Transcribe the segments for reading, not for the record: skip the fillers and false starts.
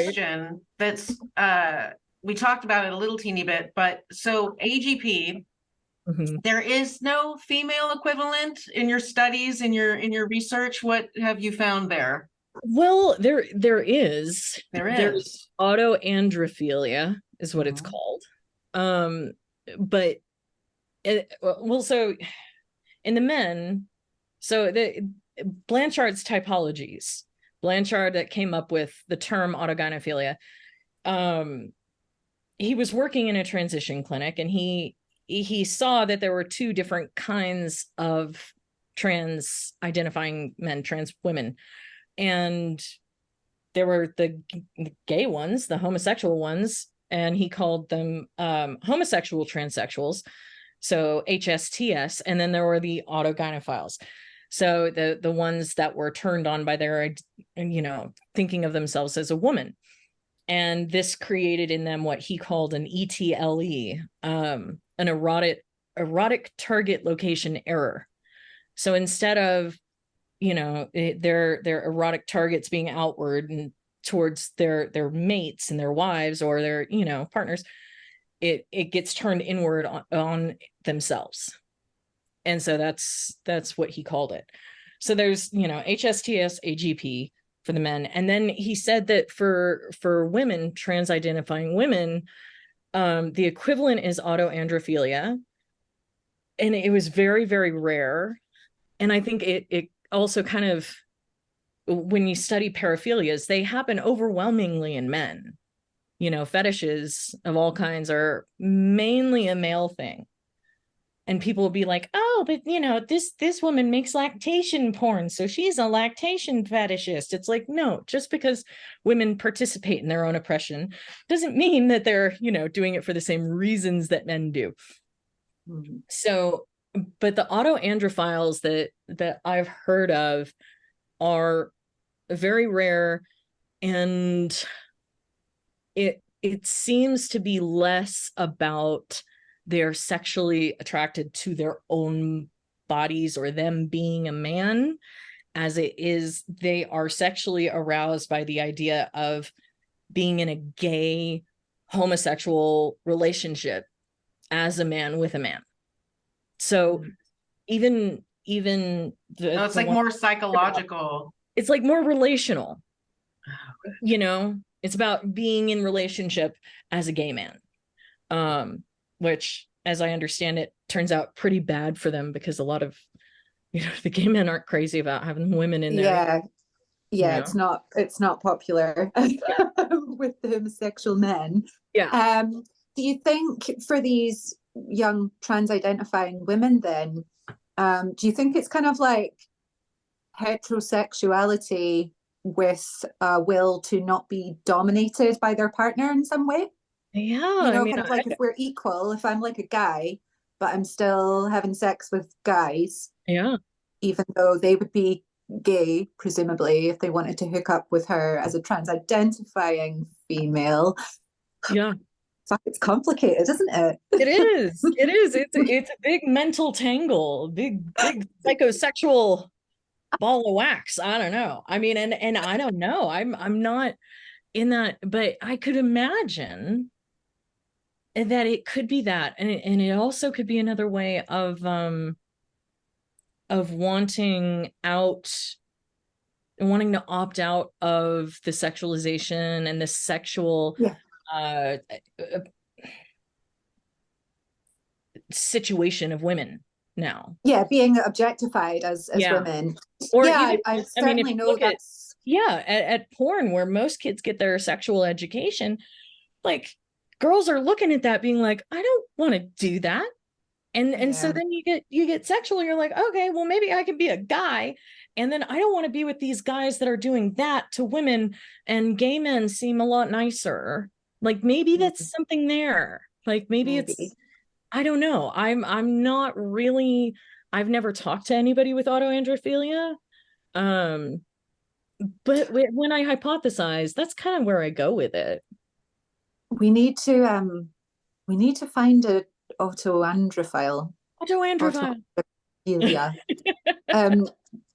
question that's we talked about it a little teeny bit, but so AGP, there is no female equivalent in your studies, in your research. What have you found there? Well, there is. There's autoandrophilia is what it's called. But so in the men, so the Blanchard's typologies, Blanchard that came up with the term autogynephilia, he was working in a transition clinic, and he saw that there were two different kinds of trans identifying men, trans women. And there were the gay ones, the homosexual ones, and he called them homosexual transsexuals, so HSTS. And then there were the autogynephiles, so the ones that were turned on by their, thinking of themselves as a woman. And this created in them what he called an ETLE, an erotic target location error. So instead of their erotic targets being outward and towards their mates and their wives or their partners, it gets turned inward on themselves. And so that's what he called it. So there's HSTS, AGP for the men, and then he said that for women, trans identifying women, the equivalent is autoandrophilia, and it was very, very rare. And I think it also kind of, when you study paraphilias, they happen overwhelmingly in men. Fetishes of all kinds are mainly a male thing. And people will be like, oh, but this woman makes lactation porn, so she's a lactation fetishist. It's like, no, just because women participate in their own oppression doesn't mean that they're, doing it for the same reasons that men do. So, but the autoandrophiles that I've heard of are very rare, and it seems to be less about they're sexually attracted to their own bodies or them being a man, as it is they are sexually aroused by the idea of being in a gay homosexual relationship as a man with a man. So even it's like more psychological. It's like more relational. It's about being in relationship as a gay man. Which, as I understand it, turns out pretty bad for them, because a lot of the gay men aren't crazy about having women in there. It's not popular with the homosexual men. Do you think for these young trans identifying women then, do you think it's kind of like heterosexuality with a will to not be dominated by their partner in some way? Kind of like, if we're equal, if I'm like a guy but I'm still having sex with guys, even though they would be gay, presumably, if they wanted to hook up with her as a trans identifying female. It's complicated, isn't it? It is. It's a big mental tangle, big psychosexual ball of wax. I don't know. I mean, and I don't know. I'm not in that, but I could imagine that it could be that, and it also could be another way of wanting to opt out of the sexualization and the sexual situation of women now. Being objectified as women. Or I certainly know that's at porn, where most kids get their sexual education, like, girls are looking at that being like, I don't want to do that. And so then you get sexual, you're like, okay, well, maybe I can be a guy, and then I don't want to be with these guys that are doing that to women, and gay men seem a lot nicer. Like, maybe that's something there. Like, maybe it's, I don't know. I'm not really, I've never talked to anybody with autoandrophilia. But when I hypothesize, that's kind of where I go with it. We need to find a autoandrophile. Yeah.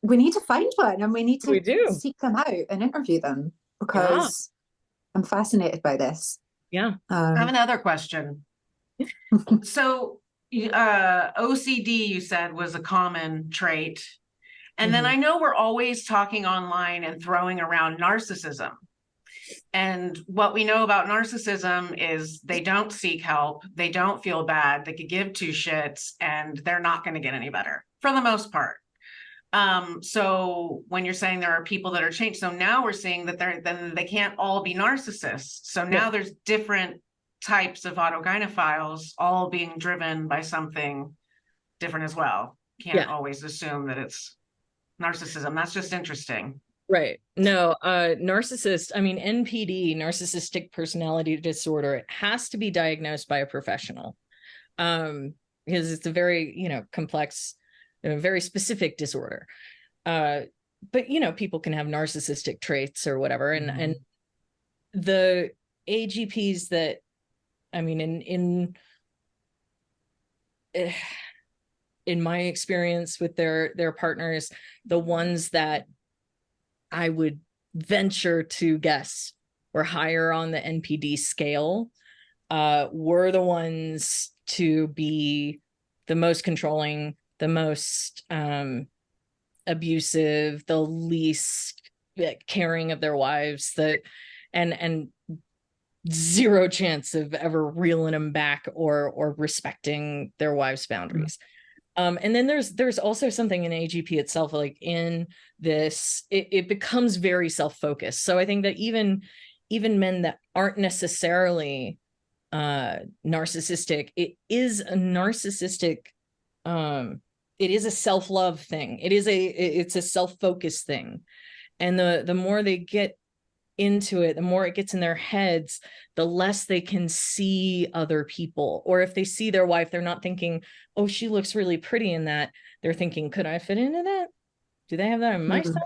We need to find one, and we need to seek them out and interview them, because I'm fascinated by this. Yeah. I have another question. So OCD, you said, was a common trait. And then I know we're always talking online and throwing around narcissism. And what we know about narcissism is they don't seek help, they don't feel bad, they could give two shits, and they're not going to get any better for the most part. So when you're saying there are people that are changed, so now we're seeing that then they can't all be narcissists. So now there's different types of autogynephiles all being driven by something different as well. Can't always assume that it's narcissism. That's just interesting. Right. No, narcissist, I mean, NPD, narcissistic personality disorder, it has to be diagnosed by a professional. Because it's a very, complex, very specific disorder. But, people can have narcissistic traits or whatever. And the AGPs that, I mean, in my experience with their partners, the ones that I would venture to guess were higher on the NPD scale were the ones to be the most controlling, the most abusive, the least caring of their wives, and zero chance of ever reeling them back or respecting their wives' boundaries. And then there's also something in AGP itself, like in this, it becomes very self-focused. So I think that even men that aren't necessarily narcissistic, it is a narcissistic, it is a self-love thing. It's a self-focused thing. And the more they get into it, the more it gets in their heads, the less they can see other people. Or if they see their wife, they're not thinking, oh, she looks really pretty in that. They're thinking, could I fit into that? Do they have that in my size?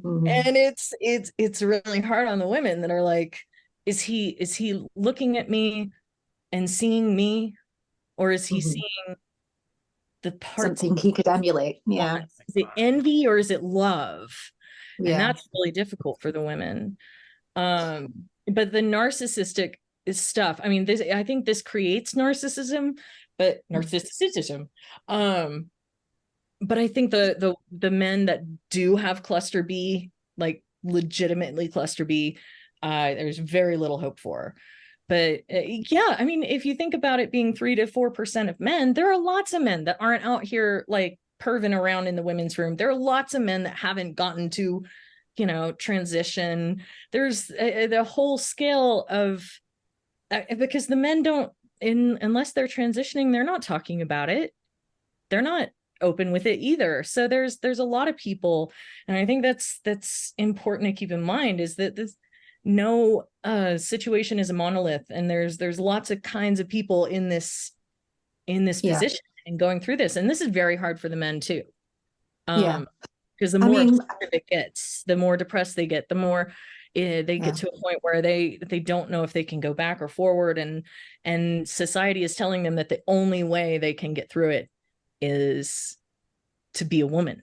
And it's really hard on the women that are like, is he looking at me and seeing me, or is he seeing the part something he could emulate? Yeah. Is it envy or is it love? And that's really difficult for the women. But the narcissistic stuff, I mean, I think this creates narcissism. But I think the men that do have cluster B, like legitimately cluster B, there's very little hope for. But I mean, if you think about it being 3 to 4% of men, there are lots of men that aren't out here like perving around in the women's room. There are lots of men that haven't gotten to, transition. There's the whole scale of, because the men don't, unless they're transitioning, they're not talking about it. They're not open with it either. So there's a lot of people, and I think that's important to keep in mind, is that no situation is a monolith, and there's lots of kinds of people in this position and going through this, and this is very hard for the men too. Because the more it gets, the more depressed they get, the more they get to a point where they don't know if they can go back or forward, and society is telling them that the only way they can get through it is to be a woman.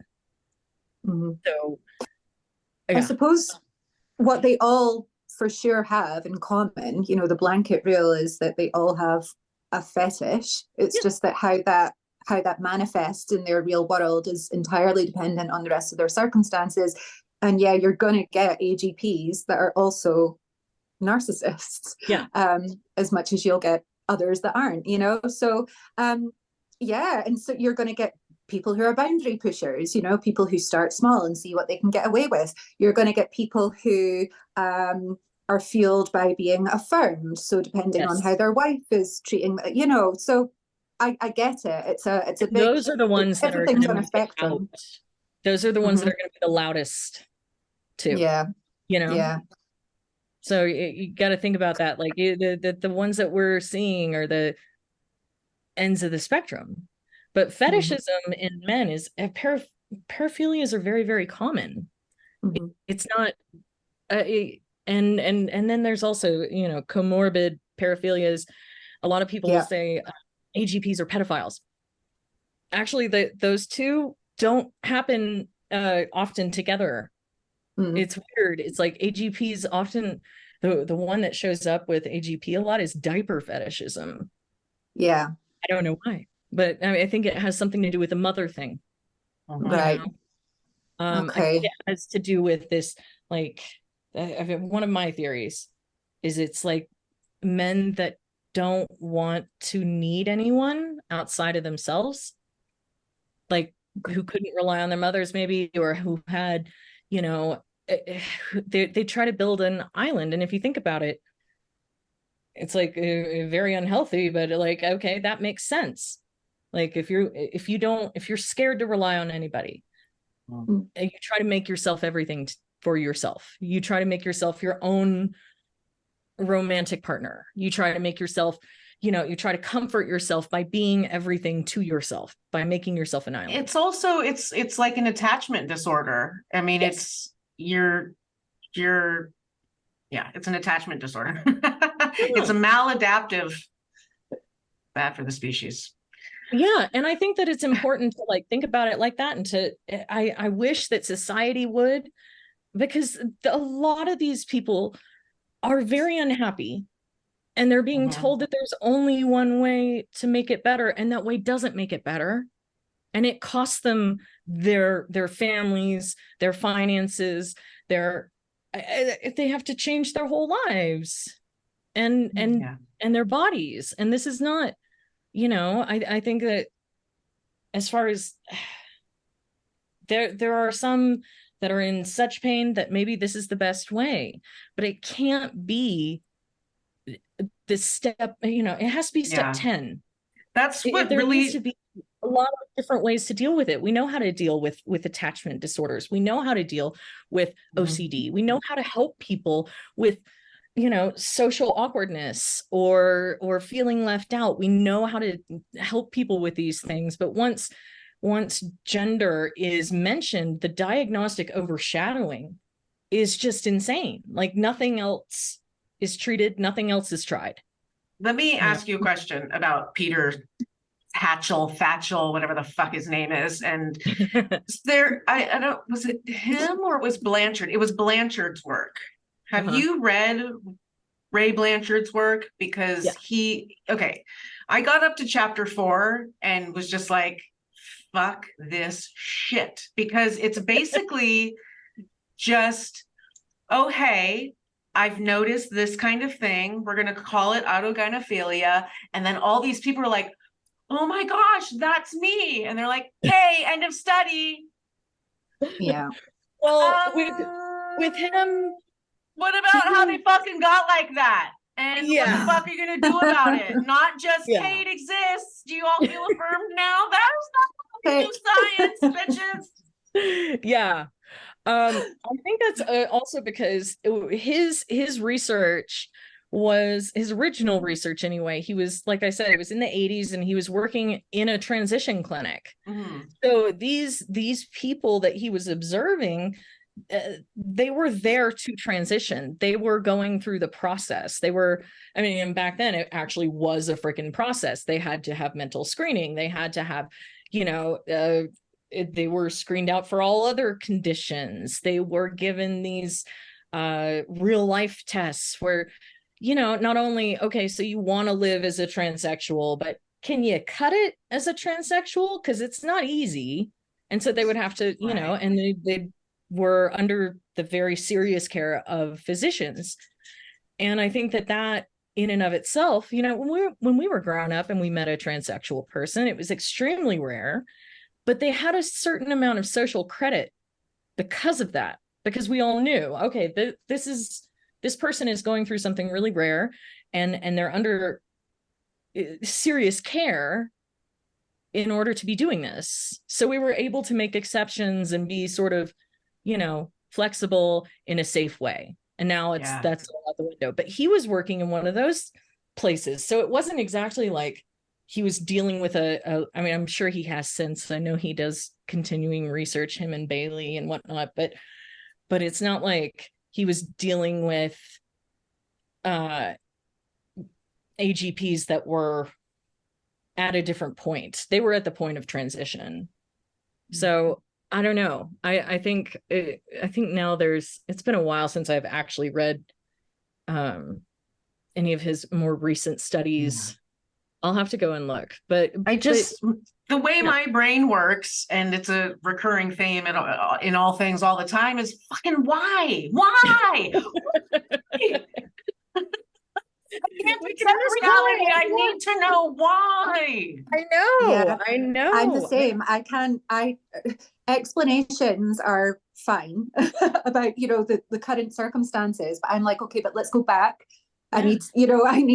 So I suppose what they all for sure have in common, the blanket rule, is that they all have a fetish. It's just that how that manifests in their real world is entirely dependent on the rest of their circumstances. And you're going to get AGPs that are also narcissists, as much as you'll get others that aren't, so and so you're going to get people who are boundary pushers, people who start small and see what they can get away with. You're going to get people who are fueled by being affirmed, so depending on how their wife is treating, so I get it. It's a big, those are the ones that are going to make it out. Those are the ones that are going to be the loudest too. So you got to think about that. Like the ones that we're seeing are the ends of the spectrum. But fetishism in men is paraphilias are very, very common. It's not, and then there's also comorbid paraphilias. A lot of people will say AGPs are pedophiles. Actually, those two don't happen often together. It's weird. It's like AGPs often the one that shows up with AGP a lot is diaper fetishism. Yeah. I don't know why, but I mean, I think it has something to do with the mother thing. Right. I think it has to do with this, like, one of my theories is it's like men that don't want to need anyone outside of themselves, like who couldn't rely on their mothers maybe, or who had, you know, they try to build an island. And if you think about it, it's like very unhealthy, but like, okay, that makes sense. Like if you're scared to rely on anybody, you try to make yourself everything for yourself. You try to make yourself your own romantic partner. You try to make yourself, you try to comfort yourself by being everything to yourself, by making yourself an island. It's also, it's like an attachment disorder. I mean, yes. It's an attachment disorder. It's a maladaptive, bad for the species. Yeah. And I think that it's important to like think about it like that. And I wish that society would, because a lot of these people are very unhappy and they're being told that there's only one way to make it better. And that way doesn't make it better. And it costs them their families, their finances, they have to change their whole lives and their bodies. And this is not, I think that as far as there are some that are in such pain that maybe this is the best way, but it can't be this step, it has to be step 10. That's what there really needs to be a lot of different ways to deal with it. We know how to deal with attachment disorders. We know how to deal with OCD. We know how to help people with, social awkwardness or feeling left out. We know how to help people with these things. But once gender is mentioned, the diagnostic overshadowing is just insane. Like nothing else is treated, nothing else is tried. Let me ask you a question about Peter Fatchell, whatever the fuck his name is. And I don't, was it him or it was Blanchard? It was Blanchard's work. Have you read Ray Blanchard's work? Because I got up to chapter 4 and was just like, fuck this shit. Because it's basically just, oh, hey, I've noticed this kind of thing. We're going to call it autogynephilia. And then all these people are like, oh my gosh, that's me. And they're like, hey, end of study. Yeah. Well, with him. What about how they fucking got like that? And what the fuck are you going to do about it? Not just, hey, it exists. Do you all feel affirmed now? That was not new science, bitches. Yeah. I think that's also because his research was his original research anyway. He was, like I said, it was in the 80s and he was working in a transition clinic. So these people that he was observing, they were there to transition. They were going through the process. And back then it actually was a freaking process. They had to have mental screening. They had to have, they were screened out for all other conditions. They were given these real life tests where, not only, okay, so you want to live as a transsexual, but can you cut it as a transsexual? Because it's not easy. And so they would have to, and they were under the very serious care of physicians. And I think that in and of itself, when we were growing up and we met a transsexual person, it was extremely rare. But they had a certain amount of social credit because of that, because we all knew, okay, this person is going through something really rare and they're under serious care in order to be doing this. So we were able to make exceptions and be sort of, flexible in a safe way. And now that's all out the window. But he was working in one of those places. So it wasn't exactly like he was dealing with I'm sure he has since. I know he does continuing research, him and Bailey and whatnot, but it's not like he was dealing with AGPs that were at a different point. They were at the point of transition. So I don't know. I think now it's been a while since I've actually read any of his more recent studies. I'll have to go and look, but the way my brain works, and it's a recurring theme in all things all the time, is fucking why? I can't accept reality. I need to know why. I know. I'm the same. Explanations are fine about, the current circumstances, but I'm like, okay, but let's go back. I need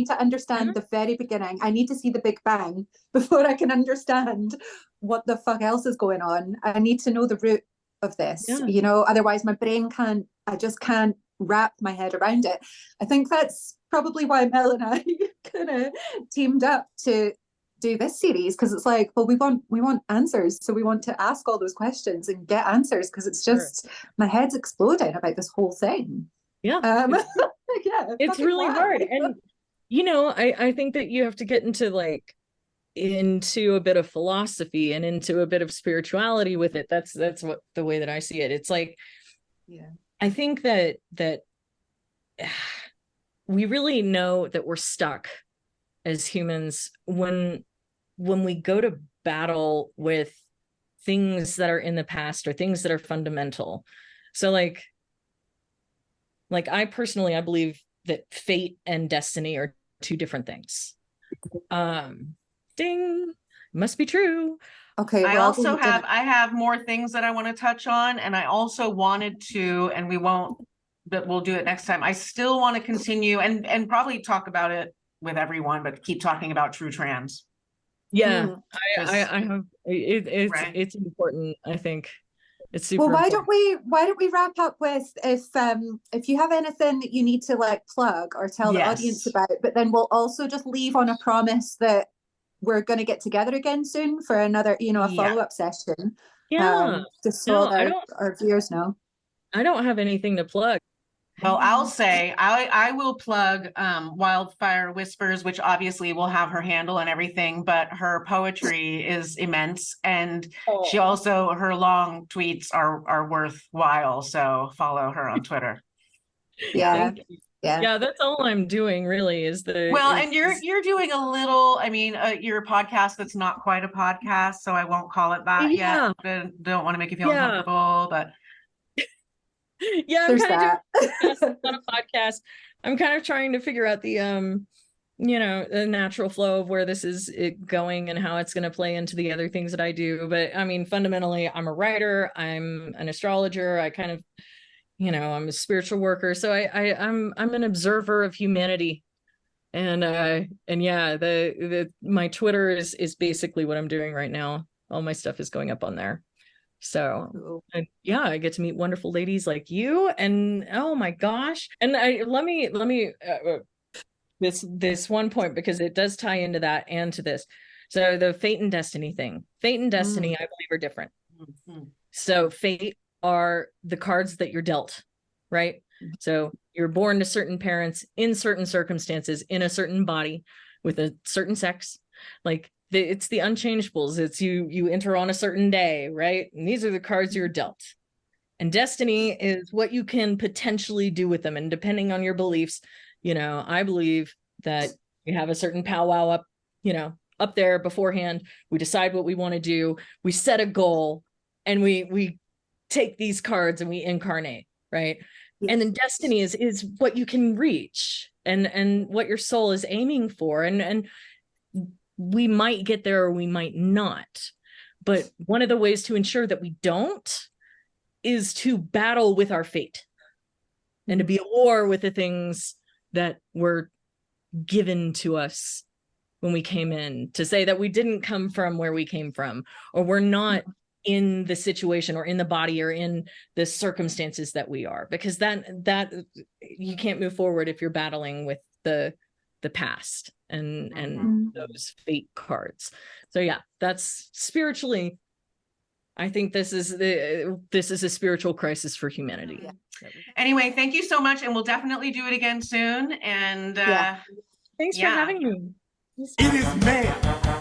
to understand the very beginning. I need to see the Big Bang before I can understand what the fuck else is going on. I need to know the root of this, otherwise my brain I just can't wrap my head around it. I think that's probably why Mel and I kind of teamed up to do this series, because it's like, well, we want answers, so we want to ask all those questions and get answers, because it's just my head's exploding about this whole thing. It's really hard. And I think that you have to get into a bit of philosophy and into a bit of spirituality with it. That's what the way that I see it. It's like, I think that we really know that we're stuck as humans when we go to battle with things that are in the past or things that are fundamental. So like I personally, I believe that fate and destiny are two different things. Ding, must be true. Okay. I have more things that I want to touch on, and I also wanted to, and we won't, but we'll do it next time. I still want to continue and probably talk about it with everyone, but keep talking about true trans. Yeah, I have it's important. I think it's super. Well, why important. don't we wrap up with if you have anything that you need to plug or tell the audience about, but then we'll also just leave on a promise that we're going to get together again soon for another, a follow-up session. Just so our viewers know. I don't have anything to plug. Well, I'll say I will plug Wildfire Whispers, which obviously will have her handle and everything, but her poetry is immense, and she also, her long tweets are worthwhile. So follow her on Twitter. Yeah, that's all I'm doing really is and you're doing a little, you're a podcast that's not quite a podcast, so I won't call it that yet. I don't want to make you feel uncomfortable, but I'm kind of doing on a podcast. I'm kind of trying to figure out the the natural flow of where this is going and how it's going to play into the other things that I do. But fundamentally, I'm a writer, I'm an astrologer, I kind of I'm a spiritual worker, so I'm an observer of humanity, and my Twitter is basically what I'm doing right now. All my stuff is going up on there. So I get to meet wonderful ladies like you, and oh my gosh. And let me this one point, because it does tie into that and to this. So the fate and destiny thing. Fate and destiny, I believe, are different. So fate are the cards that you're dealt, right? So you're born to certain parents in certain circumstances in a certain body with a certain sex. It's the unchangeables. It's you enter on a certain day, right? And these are the cards you're dealt. And destiny is what you can potentially do with them. And depending on your beliefs, I believe that we have a certain powwow up there beforehand. We decide what we want to do. We set a goal, and we take these cards and we incarnate, right? Yes. And then destiny is what you can reach and what your soul is aiming for. And we might get there or we might not. But one of the ways to ensure that we don't is to battle with our fate and to be at war with the things that were given to us when we came in, to say that we didn't come from where we came from, or we're not in the situation or in the body or in the circumstances that we are, because that you can't move forward if you're battling with the past and those fate cards. So that's spiritually, I think this is a spiritual crisis for humanity. Anyway, thank you so much, and we'll definitely do it again soon. And thanks for having me. It is Mel